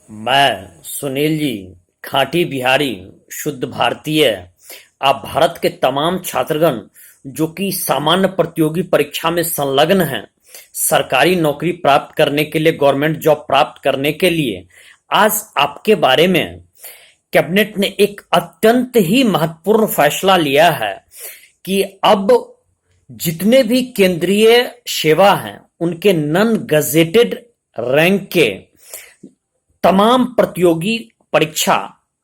मैं सुनील जी, खाँटी बिहारी, शुद्ध भारतीय। आप भारत के तमाम छात्रगण जो कि सामान्य प्रतियोगी परीक्षा में संलग्न हैं, सरकारी नौकरी प्राप्त करने के लिए, गवर्नमेंट जॉब प्राप्त करने के लिए, आज आपके बारे में कैबिनेट ने एक अत्यंत ही महत्वपूर्ण फैसला लिया है कि अब जितने भी केंद्रीय सेवा हैं, उनके नॉन गजेटेड रैंक के तमाम प्रतियोगी परीक्षा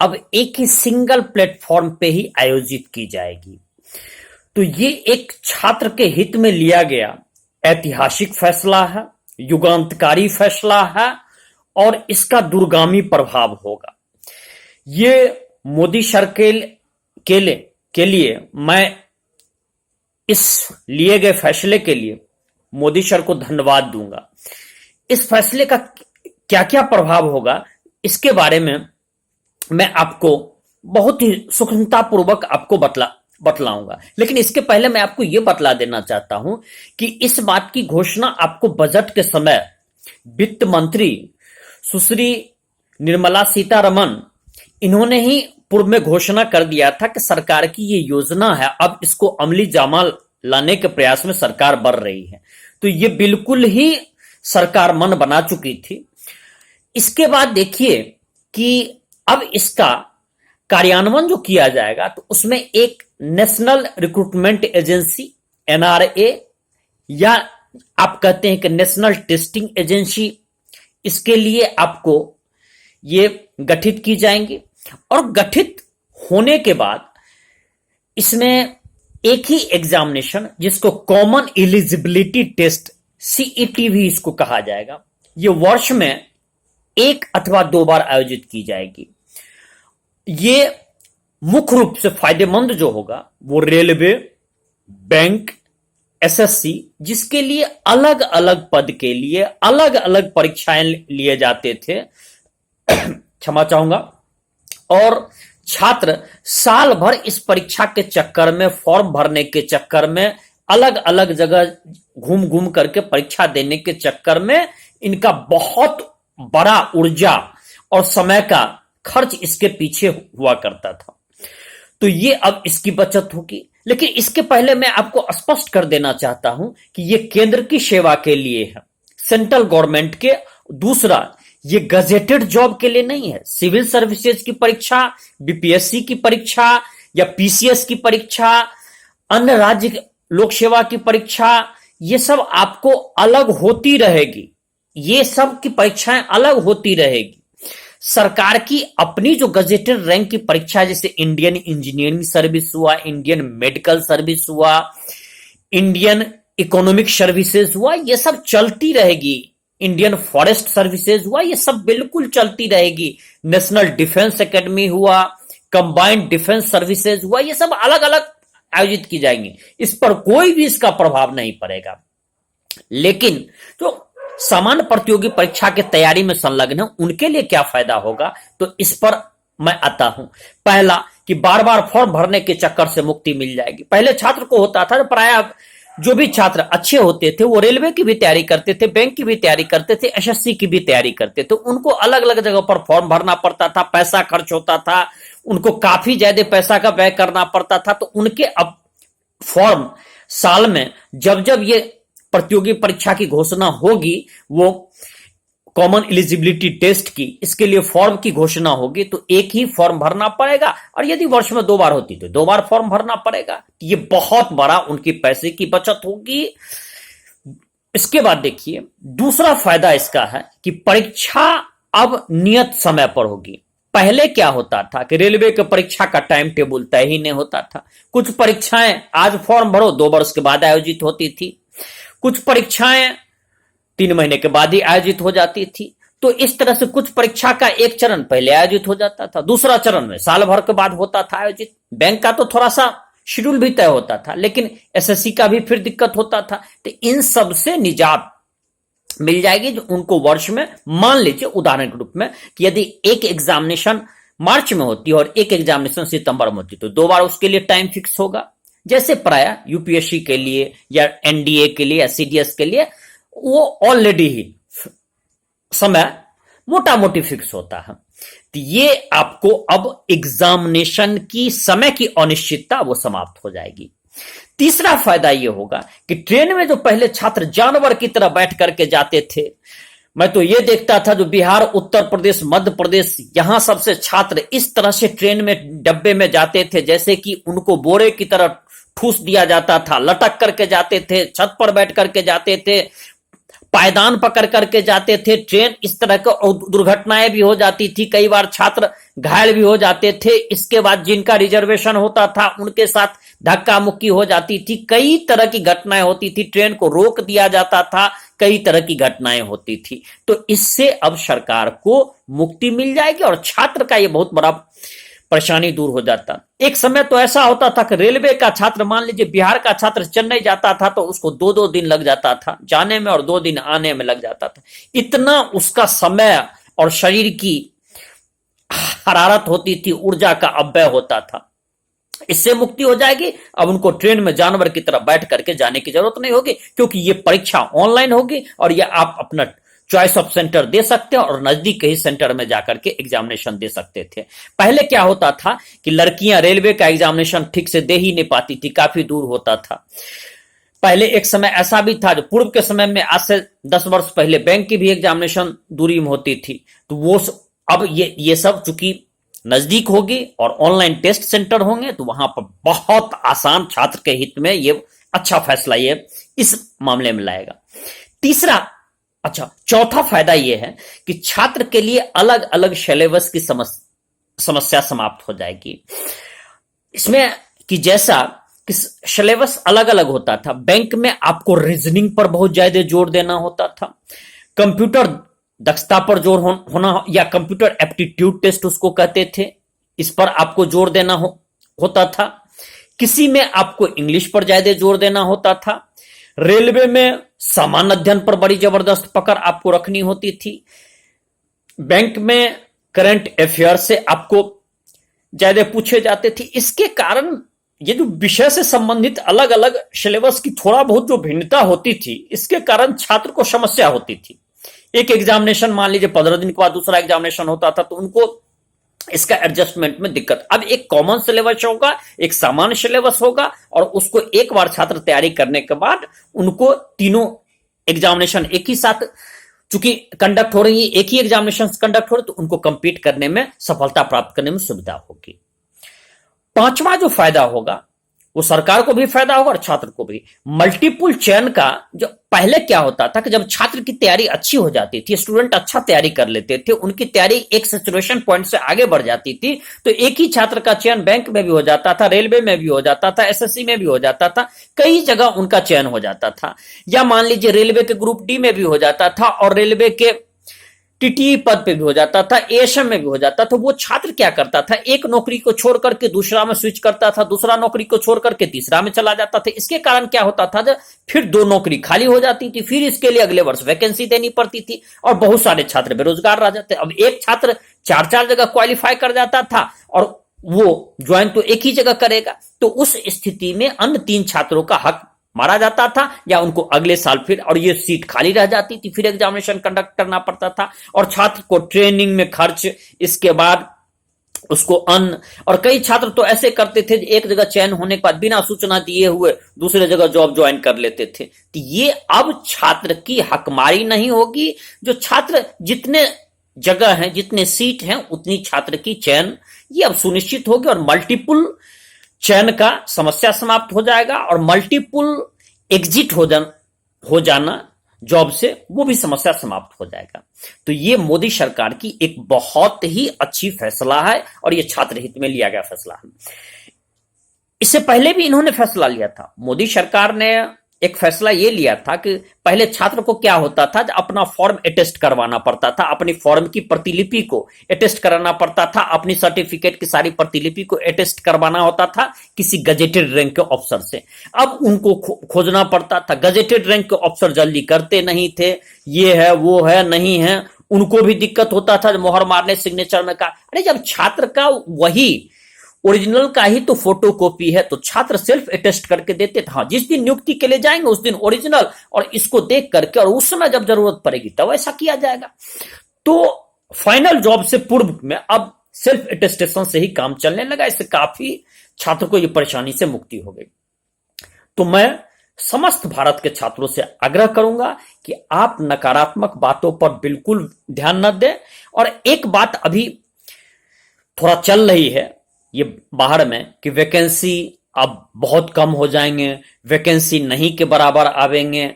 अब एक ही सिंगल प्लेटफॉर्म पे ही आयोजित की जाएगी। तो ये एक छात्र के हित में लिया गया ऐतिहासिक फैसला है, युगांतकारी फैसला है और इसका दूरगामी प्रभाव होगा। ये मोदी सरकार के लिए मैं इस लिए गए फैसले के लिए मोदी सर को धन्यवाद दूंगा। इस फैसले का क्या क्या प्रभाव होगा, इसके बारे में मैं आपको बहुत ही सूक्ष्मतापूर्वक आपको बतलाऊंगा। लेकिन इसके पहले मैं आपको यह बतला देना चाहता हूं कि इस बात की घोषणा आपको बजट के समय वित्त मंत्री सुश्री निर्मला सीतारमण, इन्होंने ही पूर्व में घोषणा कर दिया था कि सरकार की ये योजना है, अब इसको अमली जामा लाने के प्रयास में सरकार बढ़ रही है। तो ये बिल्कुल ही सरकार मन बना चुकी थी। इसके बाद देखिए कि अब इसका कार्यान्वयन जो किया जाएगा, तो उसमें एक नेशनल रिक्रूटमेंट एजेंसी एनआरए, या आप कहते हैं कि नेशनल टेस्टिंग एजेंसी, इसके लिए आपको ये गठित की जाएंगी। और गठित होने के बाद इसमें एक ही एग्जामिनेशन, जिसको कॉमन एलिजिबिलिटी टेस्ट सीईटी भी इसको कहा जाएगा, ये वर्ष में 1 अथवा 2 बार आयोजित की जाएगी। ये मुख्य रूप से फायदेमंद जो होगा वो रेलवे, बैंक, एसएससी, जिसके लिए अलग अलग पद के लिए अलग अलग परीक्षाएं लिए जाते थे, क्षमा चाहूंगा, और छात्र साल भर इस परीक्षा के चक्कर में, फॉर्म भरने के चक्कर में, अलग अलग जगह घूम घूम करके परीक्षा देने के चक्कर में इनका बहुत बड़ा ऊर्जा और समय का खर्च इसके पीछे हुआ करता था। तो ये अब इसकी बचत होगी। लेकिन इसके पहले मैं आपको स्पष्ट कर देना चाहता हूं कि ये केंद्र की सेवा के लिए है, सेंट्रल गवर्नमेंट के। दूसरा, ये गजेटेड जॉब के लिए नहीं है। सिविल सर्विसेज की परीक्षा, बीपीएससी की परीक्षा या पीसीएस की परीक्षा, अन्य राज्य लोक सेवा की परीक्षा, ये सब आपको अलग होती रहेगी। ये सब की परीक्षाएं अलग होती रहेगी। सरकार की अपनी जो गजेटेड रैंक की परीक्षा, जैसे इंडियन इंजीनियरिंग सर्विस हुआ, इंडियन मेडिकल सर्विस हुआ, इंडियन इकोनॉमिक सर्विसेज हुआ, ये सब चलती रहेगी। इंडियन फॉरेस्ट सर्विसेज हुआ, ये सब बिल्कुल चलती रहेगी। नेशनल डिफेंस एकेडमी हुआ, कंबाइंड डिफेंस सर्विसेज हुआ, ये सब अलग अलग आयोजित की जाएंगी। इस पर कोई भी इसका प्रभाव नहीं पड़ेगा। लेकिन जो सामान्य प्रतियोगी परीक्षा की तैयारी में संलग्न है, उनके लिए क्या फायदा होगा, तो इस पर मैं आता हूं। पहला, कि बार बार फॉर्म भरने के चक्कर से मुक्ति मिल जाएगी। पहले छात्र को होता था, प्राय जो भी छात्र अच्छे होते थे वो रेलवे की भी तैयारी करते थे, बैंक की भी तैयारी करते थे, एसएससी की भी तैयारी करते थे। उनको अलग अलग जगह पर फॉर्म भरना पड़ता था, पैसा खर्च होता था, उनको काफी ज्यादा पैसा का व्यय करना पड़ता था। तो उनके अब फॉर्म साल में जब जब ये प्रतियोगी परीक्षा की घोषणा होगी, वो कॉमन एलिजिबिलिटी टेस्ट की, इसके लिए फॉर्म की घोषणा होगी, तो एक ही फॉर्म भरना पड़ेगा। और यदि वर्ष में 2 बार होती तो 2 बार फॉर्म भरना पड़ेगा। ये बहुत बड़ा उनकी पैसे की बचत होगी। इसके बाद देखिए, दूसरा फायदा इसका है कि परीक्षा अब नियत समय पर होगी। पहले क्या होता था कि रेलवे के परीक्षा का टाइम टेबल तय ही नहीं होता था। कुछ परीक्षाएं आज फॉर्म भरो 2 वर्ष के बाद आयोजित होती थी, कुछ परीक्षाएं 3 महीने के बाद ही आयोजित हो जाती थी। तो इस तरह से कुछ परीक्षा का एक चरण पहले आयोजित हो जाता था, दूसरा चरण में साल भर के बाद होता था आयोजित। बैंक का तो थोड़ा सा शेड्यूल भी तय होता था, लेकिन एसएससी का भी फिर दिक्कत होता था। तो इन सब से निजात मिल जाएगी, जो उनको वर्ष में, मान लीजिए उदाहरण के रूप में, कि यदि एक एग्जामिनेशन मार्च में होती है और एक एग्जामिनेशन सितंबर में होती, तो 2 बार उसके लिए टाइम फिक्स होगा। जैसे प्राय यूपीएससी के लिए या एनडीए के लिए या सीडीएस के लिए वो ऑलरेडी ही समय मोटा मोटी फिक्स होता है। तो ये आपको अब एग्जामिनेशन की समय की अनिश्चितता वो समाप्त हो जाएगी। तीसरा फायदा ये होगा कि ट्रेन में जो पहले छात्र जानवर की तरह बैठ करके जाते थे, मैं तो ये देखता था जो बिहार, उत्तर प्रदेश, मध्य प्रदेश, यहां सबसे छात्र इस तरह से ट्रेन में डब्बे में जाते थे जैसे कि उनको बोरे की तरह ठूस दिया जाता था, लटक करके जाते थे, छत पर बैठ करके जाते थे, पायदान पकड़ करके जाते थे। ट्रेन इस तरह के दुर्घटनाएं भी हो जाती थी, कई बार छात्र घायल भी हो जाते थे। इसके बाद जिनका रिजर्वेशन होता था उनके साथ धक्का मुक्की हो जाती थी, कई तरह की घटनाएं होती थी, ट्रेन को रोक दिया जाता था, कई तरह की घटनाएं होती थी। तो इससे अब सरकार को मुक्ति मिल जाएगी और छात्र का यह बहुत बड़ा परेशानी दूर हो जाता। एक समय तो ऐसा होता था कि रेलवे का छात्र, मान लीजिए बिहार का छात्र चेन्नई जाता था तो उसको 2-2 दिन लग जाता था जाने में और 2 दिन आने में लग जाता था। इतना उसका समय और शरीर की हरारत होती थी, ऊर्जा का अपव्यय होता था। इससे मुक्ति हो जाएगी। अब उनको ट्रेन में जानवर की तरह बैठ करके जाने की जरूरत नहीं होगी, क्योंकि ये परीक्षा ऑनलाइन होगी और ये आप अपना चॉइस ऑफ सेंटर दे सकते हैं और नजदीक के ही सेंटर में जाकर के एग्जामिनेशन दे सकते थे। पहले क्या होता था कि लड़कियां रेलवे का एग्जामिनेशन ठीक से दे ही नहीं पाती थी, काफी दूर होता था। पहले एक समय ऐसा भी था जो पूर्व के समय में, आज से 10 वर्ष पहले, बैंक की भी एग्जामिनेशन दूरी में होती थी। तो वो अब ये सब चूंकि नजदीक होगी और ऑनलाइन टेस्ट सेंटर होंगे तो वहां पर बहुत आसान, छात्र के हित में ये अच्छा फैसला ये इस मामले में लाएगा। चौथा फायदा यह है कि छात्र के लिए अलग अलग सिलेबस की समस्या समाप्त हो जाएगी। इसमें कि जैसा कि सिलेबस अलग अलग होता था, बैंक में आपको रीजनिंग पर बहुत ज्यादा जोर देना होता था, कंप्यूटर दक्षता पर जोर होना या कंप्यूटर एप्टीट्यूड टेस्ट उसको कहते थे, इस पर आपको जोर देना होता था। किसी में आपको इंग्लिश पर ज्यादा जोर देना होता था। रेलवे में सामान्य अध्ययन पर बड़ी जबरदस्त पकड़ आपको रखनी होती थी। बैंक में करंट अफेयर से आपको ज्यादा पूछे जाते थे। इसके कारण ये जो विषय से संबंधित अलग अलग सिलेबस की थोड़ा बहुत जो भिन्नता होती थी, इसके कारण छात्र को समस्या होती थी। एक एग्जामिनेशन मान लीजिए 15 दिन के बाद दूसरा एग्जामिनेशन होता था तो उनको इसका एडजस्टमेंट में दिक्कत। अब एक कॉमन सिलेबस होगा, एक सामान्य सिलेबस होगा और उसको एक बार छात्र तैयारी करने के बाद उनको तीनों एग्जामिनेशन एक ही साथ चूंकि कंडक्ट हो रही है, एक ही एग्जामिनेशन कंडक्ट हो रही, तो उनको कंपीट करने में, सफलता प्राप्त करने में सुविधा होगी। पांचवा जो फायदा होगा वो सरकार को भी फायदा होगा और छात्र को भी। मल्टीपुल चयन का जो पहले क्या होता था कि जब छात्र की तैयारी अच्छी हो जाती थी, स्टूडेंट अच्छा तैयारी कर लेते थे, उनकी तैयारी एक सैचुरेशन पॉइंट से आगे बढ़ जाती थी, तो एक ही छात्र का चयन बैंक में भी हो जाता था, रेलवे में भी हो जाता था, एसएससी में भी हो जाता था, कई जगह उनका चयन हो जाता था। या मान लीजिए रेलवे के ग्रुप डी में भी हो जाता था और रेलवे के टीटी पद पे भी हो जाता था, एएसएम में भी हो जाता था। वो छात्र क्या करता था, एक नौकरी को छोड़ करके दूसरा में स्विच करता था, दूसरा नौकरी को छोड़ करके तीसरा में चला जाता था। इसके कारण क्या होता था, जब फिर 2 नौकरी खाली हो जाती थी, फिर इसके लिए अगले वर्ष वैकेंसी देनी पड़ती थी और बहुत सारे छात्र बेरोजगार रह जाते। अब एक छात्र 4-4 जगह क्वालिफाई कर जाता था और वो ज्वाइन तो एक ही जगह करेगा, तो उस स्थिति में अन्य 3 छात्रों का हक मारा जाता था या उनको अगले साल फिर, और ये सीट खाली रह जाती थी, फिर एग्जामिनेशन कंडक्ट करना पड़ता था और छात्र को ट्रेनिंग में खर्च, इसके बाद उसको अन्न, और कई छात्र तो ऐसे करते थे एक जगह चयन होने के बाद बिना सूचना दिए हुए दूसरे जगह जॉब ज्वाइन कर लेते थे। तो ये अब छात्र की हकमारी नहीं होगी। जो छात्र जितने जगह हैं, जितने सीट हैं, उतनी छात्र की चयन ये अब सुनिश्चित होगी और मल्टीपुल चयन का समस्या समाप्त हो जाएगा और मल्टीपुल एग्जिट हो जाना जॉब से, वो भी समस्या समाप्त हो जाएगा। तो ये मोदी सरकार की एक बहुत ही अच्छी फैसला है और ये छात्र हित में लिया गया फैसला है। इससे पहले भी इन्होंने फैसला लिया था। मोदी सरकार ने एक फैसला ये लिया था कि पहले छात्र को क्या होता था, अपना फॉर्म अटेस्ट करवाना पड़ता था, अपनी फॉर्म की प्रतिलिपि को अटेस्ट कराना पड़ता था, अपनी सर्टिफिकेट की सारी प्रतिलिपि को अटेस्ट करवाना होता था किसी गजेटेड रैंक के ऑफिसर से। अब उनको खोजना पड़ता था, गजेटेड रैंक के ऑफिसर जल्दी करते नहीं थे, ये है वो है नहीं है, उनको भी दिक्कत होता था मोहर मारने सिग्नेचर में का। अरे जब छात्र का वही ओरिजिनल का ही तो फोटो कॉपी है तो छात्र सेल्फ अटेस्ट करके देते थे। हाँ, जिस दिन नियुक्ति के लिए जाएंगे उस दिन ओरिजिनल और इसको देख करके, और उस समय जब जरूरत पड़ेगी तब ऐसा किया जाएगा। तो फाइनल जॉब से पूर्व में अब सेल्फ अटेस्टेशन से ही काम चलने लगा। इससे काफी छात्र को यह परेशानी से मुक्ति हो गई। तो मैं समस्त भारत के छात्रों से आग्रह करूंगा कि आप नकारात्मक बातों पर बिल्कुल ध्यान न दें। और एक बात अभी थोड़ा चल रही है ये बाहर में कि वैकेंसी अब बहुत कम हो जाएंगे, वैकेंसी नहीं के बराबर आवेंगे,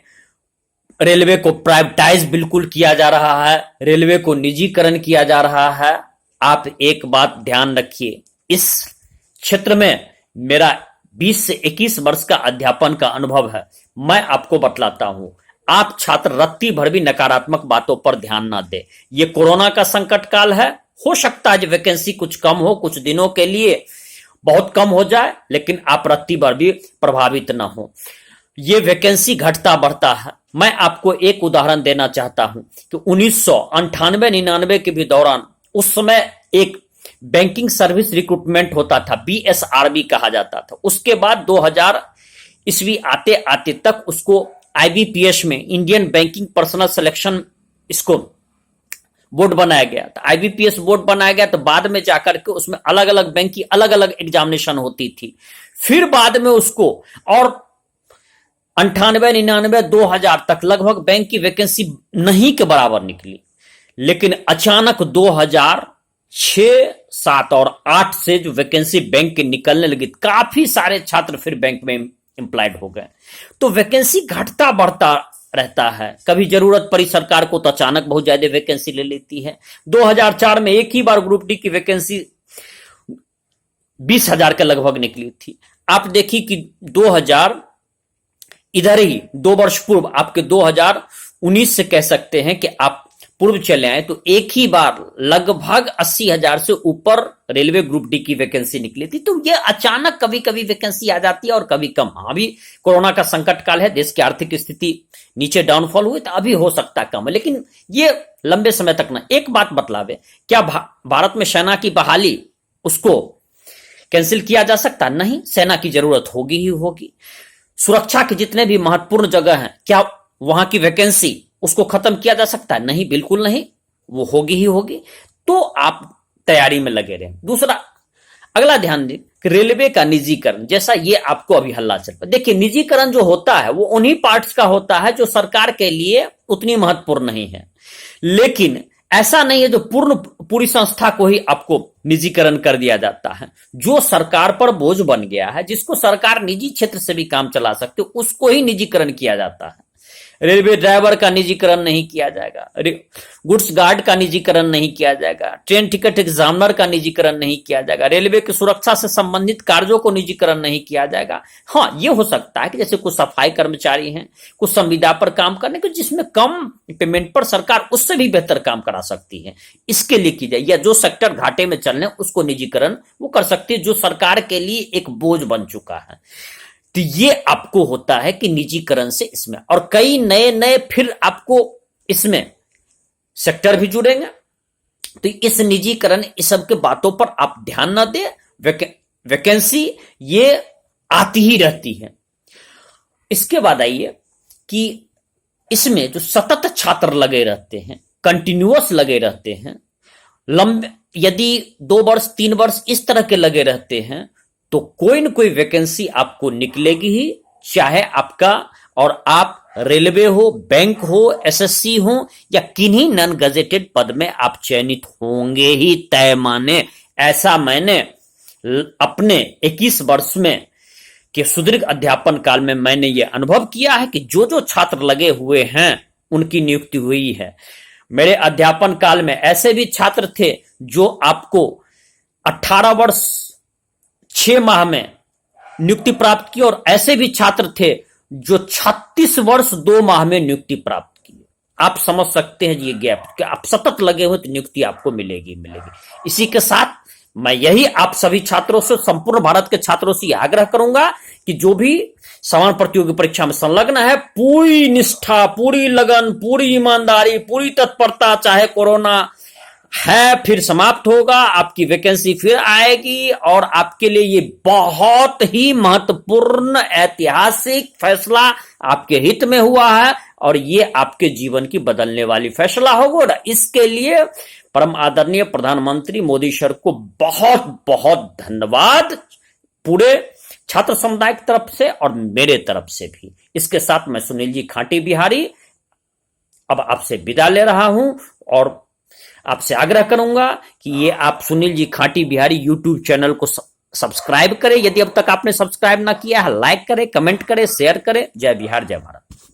रेलवे को प्राइवेटाइज बिल्कुल किया जा रहा है, रेलवे को निजीकरण किया जा रहा है। आप एक बात ध्यान रखिए, इस क्षेत्र में मेरा 20 से 21 वर्ष का अध्यापन का अनुभव है। मैं आपको बतलाता हूं, आप छात्र रत्ती भर भी नकारात्मक बातों पर ध्यान ना दें। ये कोरोना का संकट काल है, हो सकता है वैकेंसी कुछ कम हो, कुछ दिनों के लिए बहुत कम हो जाए, लेकिन आप रत्ती भर भी प्रभावित ना हो। ये वैकेंसी घटता बढ़ता है। मैं आपको एक उदाहरण देना चाहता हूं कि 1998-99 के भी दौरान उस समय एक बैंकिंग सर्विस रिक्रूटमेंट होता था, बीएसआरबी कहा जाता था। उसके बाद 2000 ईस्वी आते आते तक उसको आईबीपीएस में, इंडियन बैंकिंग पर्सनल सिलेक्शन, इसको बोर्ड बनाया गया। तो आईबीपीएस बोर्ड बनाया गया, तो बाद में जाकर के उसमें अलग अलग बैंक की अलग अलग एग्जामिनेशन होती थी। फिर बाद में उसको और 98-99-2000 तक लगभग बैंक की वैकेंसी नहीं के बराबर निकली। लेकिन अचानक 2006, 7 और 8 से जो वैकेंसी बैंक के निकलने लगी, काफी सारे छात्र फिर बैंक में एम्प्लॉयड हो गए। तो वैकेंसी घटता बढ़ता रहता है। कभी जरूरत पड़ी सरकार को तो अचानक बहुत ज्यादा वैकेंसी ले लेती है। 2004 में एक ही बार ग्रुप डी की वैकेंसी 20,000 के लगभग निकली थी। आप देखिए कि 2000 इधर ही 2 वर्ष पूर्व, आपके 2019 से कह सकते हैं कि आप पूर्व चले आए, तो एक ही बार लगभग 80,000 से ऊपर रेलवे ग्रुप डी की वैकेंसी निकली थी। तो ये अचानक कभी कभी वैकेंसी आ जाती है और कभी कम। अभी कोरोना का संकट काल है, देश की आर्थिक स्थिति नीचे डाउनफॉल हुई, तो अभी हो सकता है कम है, लेकिन ये लंबे समय तक ना। एक बात बतलावे, क्या भारत में सेना की बहाली उसको कैंसिल किया जा सकता? नहीं, सेना की जरूरत होगी ही होगी। सुरक्षा के जितने भी महत्वपूर्ण जगह हैं, क्या वहां की वैकेंसी उसको खत्म किया जा सकता है? नहीं, बिल्कुल नहीं, वो होगी ही होगी। तो आप तैयारी में लगे रहें। दूसरा, अगला ध्यान दें कि रेलवे का निजीकरण, जैसा ये आपको अभी हल्ला चल रहा है। देखिए, निजीकरण जो होता है वो उन्हीं पार्ट्स का होता है जो सरकार के लिए उतनी महत्वपूर्ण नहीं है। लेकिन ऐसा नहीं है जो पूरी संस्था को ही आपको निजीकरण कर दिया जाता है। जो सरकार पर बोझ बन गया है, जिसको सरकार निजी क्षेत्र से भी काम चला सकते, उसको ही निजीकरण किया जाता है। रेलवे ड्राइवर का निजीकरण नहीं किया जाएगा, गुड्स गार्ड का निजीकरण नहीं किया जाएगा, ट्रेन टिकट एग्जामिनर का निजीकरण नहीं किया जाएगा, रेलवे की सुरक्षा से संबंधित कार्यों को निजीकरण नहीं किया जाएगा। हाँ, यह हो सकता है कि जैसे कुछ सफाई कर्मचारी हैं, कुछ संविदा पर काम करने के, जिसमें कम पेमेंट पर सरकार उससे भी बेहतर काम करा सकती है, इसके लिए की जाए। या जो सेक्टर घाटे में चल रहे उसको निजीकरण वो कर सकती है, जो सरकार के लिए एक बोझ बन चुका है। तो ये आपको होता है कि निजीकरण से इसमें, और कई नए नए फिर आपको इसमें सेक्टर भी जुड़ेंगे। तो इस निजीकरण, इस सब के बातों पर आप ध्यान ना दें। वैकेंसी ये आती ही रहती है। इसके बाद आइए कि इसमें जो सतत छात्र लगे रहते हैं, कंटिन्यूअस लगे रहते हैं, लंबे, यदि 2 वर्ष 3 वर्ष इस तरह के लगे रहते हैं, तो कोई न कोई वैकेंसी आपको निकलेगी ही। चाहे आपका और आप रेलवे हो, बैंक हो, एसएससी हो, या किन्हीं नॉन गजेटेड पद में आप चयनित होंगे ही तय माने। ऐसा मैंने अपने 21 वर्ष में के सुदीर्घ अध्यापन काल में मैंने यह अनुभव किया है कि जो जो छात्र लगे हुए हैं उनकी नियुक्ति हुई है। मेरे अध्यापन काल में ऐसे भी छात्र थे जो आपको 18 वर्ष 6 माह में नियुक्ति प्राप्त की, और ऐसे भी छात्र थे जो 36 वर्ष 2 माह में नियुक्ति प्राप्त की। आप समझ सकते हैं ये गैप, कि आप सतत लगे हो तो नियुक्ति आपको मिलेगी मिलेगी। इसी के साथ मैं यही आप सभी छात्रों से, संपूर्ण भारत के छात्रों से आग्रह करूंगा कि जो भी समान प्रतियोगी परीक्षा में संलग्न है, पूरी निष्ठा, पूरी लगन, पूरी ईमानदारी, पूरी तत्परता, चाहे कोरोना है फिर समाप्त होगा, आपकी वैकेंसी फिर आएगी, और आपके लिए ये बहुत ही महत्वपूर्ण ऐतिहासिक फैसला आपके हित में हुआ है, और ये आपके जीवन की बदलने वाली फैसला होगा। इसके लिए परम आदरणीय प्रधानमंत्री मोदी सर को बहुत बहुत धन्यवाद, पूरे छात्र समुदाय की तरफ से और मेरे तरफ से भी। इसके साथ मैं सुनील जी खाटी बिहारी अब आपसे विदा ले रहा हूं और आपसे आग्रह करूंगा कि ये आप सुनील जी खाटी बिहारी यूट्यूब चैनल को सब्सक्राइब करें, यदि अब तक आपने सब्सक्राइब ना किया है, लाइक करें, कमेंट करें, शेयर करें। जय बिहार, जय भारत।